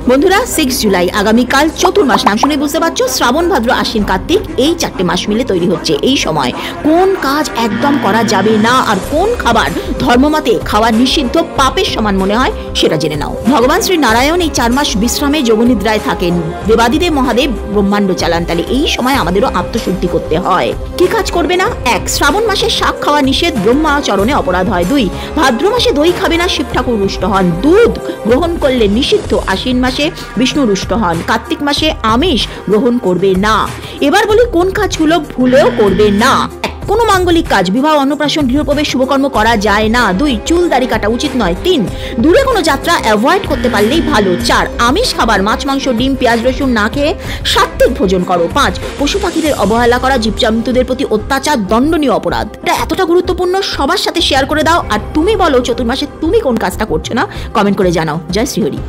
বন্ধুরা 6 জুলাই আগামীকাল চতুর্মাস, নাম শুনে বুঝতে পারছো শ্রাবণ, ভাদ্র, আশ্বিন, কার্তিক, এই 4টে মাস মিলে তৈরি হচ্ছে। এই সময় কোন কাজ একদম করা যাবে না আর কোন খাবার ধর্মমতে খাওয়া নিষিদ্ধ, পাপের সমান মনে হয়, সেটা জেনে নাও। ভগবান শ্রী নারায়ণ এই 4 মাস বিশ্রামে যোগনিদ্রায় থাকেন, দেবাদিদেব মহাদেব ব্রহ্মাণ্ড চালান। তাহলে এই সময় আমাদেরও আত্মশুদ্ধি করতে হয়। কি কাজ করবে না? 1. শ্রাবণ মাসে শাক খাওয়া নিষেধ, ব্রহ্মাচরণে অপরাধ হয়। 2. ভাদ্র মাসে দই খাবে না, শিব ঠাকুর রুষ্ট হন। দুধ গ্রহণ করলে নিষিদ্ধ, আশ্বিন মাসে বিষ্ণু রুষ্ট হন। কার্তিক মাসে আমিষ গ্রহণ করবে না। এবার বলি কোন কাজগুলো ভুলেও করবে না। কোনো মাঙ্গলিক কাজ, বিবাহ, অন্নপ্রাশন, গৃহপ্রবেশ, শুভকর্ম করা যায় না। 2. চুল দাড়ি কাটা উচিত নয়। 3. দূরে কোনো যাত্রা অ্যাভয়েড করতে পারলেই ভালো। 4. আমিষ খাবার, মাছ, মাংস, ডিম, পেঁয়াজ, রসুন না খেয়ে সাত্ত্বিক ভোজন করো। 5. পশু পাখিদের অবহেলা করা, জীবজন্তুদের প্রতি অত্যাচার দণ্ডনীয় অপরাধ। এটা এতটা গুরুত্বপূর্ণ, সবার সাথে শেয়ার করে দাও। আর তুমি বলো চতুর্মাসে তুমি কোন কাজটা করছো না, কমেন্ট করে জানাও। জয় শ্রীহরি।